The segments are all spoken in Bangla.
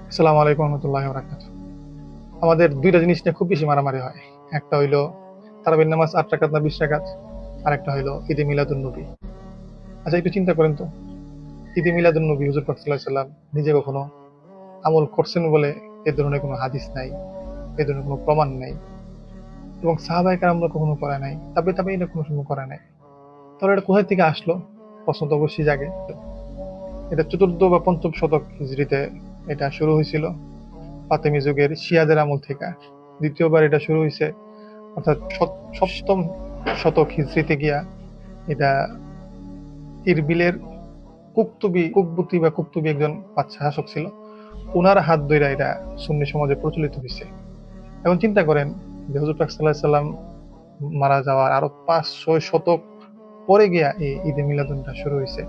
আসসালামু আলাইকুম রহমতুল্লাহ বরকাত। আমাদের দুইটা জিনিস নিয়ে খুব বেশি মারামারি হয়। একটা হইলো তারাবির নামাজ ৮ রাকাত না ২০ রাকাত, আর একটা হইলো ঈদে মিলাদুন নবী। আচ্ছা, একটু চিন্তা করেন তো, ঈদে মিলাদুন নবী হুজুর পাক সাল্লাল্লাহু আলাইহি সাল্লাম নিজে কখনো আমল করছেন বলে এ ধরনের কোনো হাদিস নাই, এ ধরনের কোনো প্রমাণ নাই, এবং সাহাবায়ে কেরামরা কখনো করে নাই, তাবে এটা কোনো সময় করে নাই। তাহলে এটা কোথায় থেকে আসলো? প্রশ্ন তো অবশ্যই জাগে। এটা চতুর্থ বা পঞ্চম শতক হিজরিতে এটা শুরু হয়েছিল, ফাতেমি যুগের শিয়াদের আমল থেকে। দ্বিতীয়বার এটা শুরু হয়েছে অর্থাৎ সপ্তম শতক হিজরিতে গিয়া। এটা ইরবিলের কুকবুতি একজন বাদশাহ শাসক ছিল, ওনার হাত ধইরা এটা সুন্নি সমাজে প্রচলিত হয়েছে। এখন চিন্তা করেন যে হুজুর পাক সাল্লাল্লাহু আলাইহি সাল্লাম মারা যাওয়ার আরো ৫-৬ শতক পরে গিয়া এই ঈদে মিলাদুনটা শুরু হয়েছে,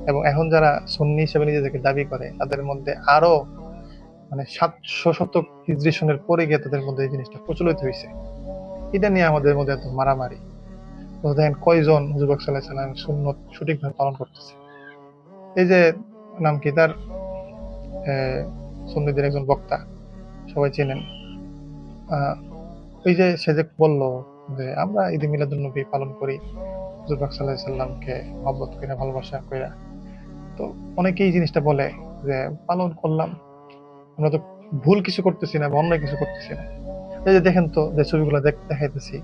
এবং এখন যারা সুন্নি হিসেবে নিজেদেরকে দাবি করে তাদের মধ্যে আরো ৭০০ শতক হিজরি সনের পরে গিয়ে তাদের মধ্যে এই জিনিসটা প্রচলিত হয়েছে। এটা নিয়ে আমাদের মধ্যে এত মারামারি। তো দেখেন কয়জন হুজুর পাক সাল্লাল্লাহু আলাইহি সাল্লামের সুন্নত সঠিকভাবে পালন করতেছে। এই যে নাম কি তার, সুন্নিদের একজন বক্তা, সবাই চেনেন। আহ, ওই যে সে যে বলল যে আমরা ঈদে মিলাদুন নবী পালন করি হুজুর পাক সাল্লাল্লাহু আলাইহি সাল্লামকে মহব্বত কইরা, ভালোবাসা কইরা। তো অনেকেই এই জিনিসটা বলে যে পালন করলাম, আমরা তো ভুল কিছু করতেছি না বা অন্যায় কিছু করতেছি না। এই যে দেখেন তো, যে ছবিগুলো দেখাইতেছি,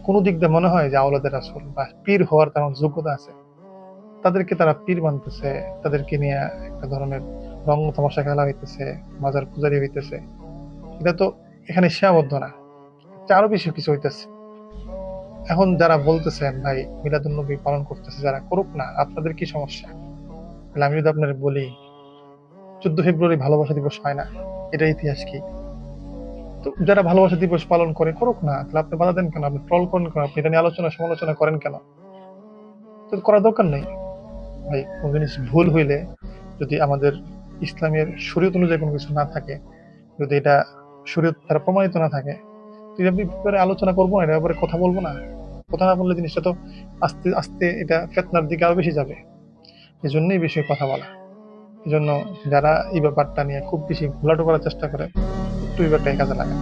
কোন দিক দিয়ে মনে হয় যে আওলাদ রাসূল বা পীর হওয়ার তেমন যোগ্যতা আছে, তাদেরকে তারা পীর মানতেছে, তাদেরকে নিয়ে একটা ধরনের রং তামাশা খেলা হইতেছে, মাজার পূজারি হইতেছে। এটা তো এখানে সীমাবদ্ধ না, আরো বেশি কিছু হইতেছে। এখন যারা বলতেছেন ভাই মিলাদুন নবী পালন করতেছে, যারা করুক না, আপনাদের কি সমস্যা? তাহলে আমি যদি আপনার বলি 14 ফেব্রুয়ারি ভালোবাসা দিবস হয় না, এটা ইতিহাস কি? তো যারা ভালোবাসা দিবস পালন করে করুক না, তাহলে আপনি বাধা দেন কেন? আপনি ট্রল করেন কেন? আপনি এটা নিয়ে আলোচনা সমালোচনা করেন কেন? তো করার দরকার নেই। ভাই, কোন জিনিস ভুল হইলে, যদি আমাদের ইসলামের শরীয়ত অনুযায়ী কোনো কিছু না থাকে, যদি এটা শরীয়ত দ্বারা প্রমাণিত না থাকে, তো এই ব্যাপারে আলোচনা করবো না, এটার ব্যাপারে কথা বলবো না। কথা না বললে জিনিসটা তো আস্তে আস্তে এটা ফেতনার দিকে আরো বেশি যাবে। এজন্যই এই বিষয়ে কথা বলা। এজন্য যারা এই ব্যাপারটা নিয়ে খুব বেশি ঘোলাটো করার চেষ্টা করে, একটু এই ব্যাপারটাকে কাজে লাগায়।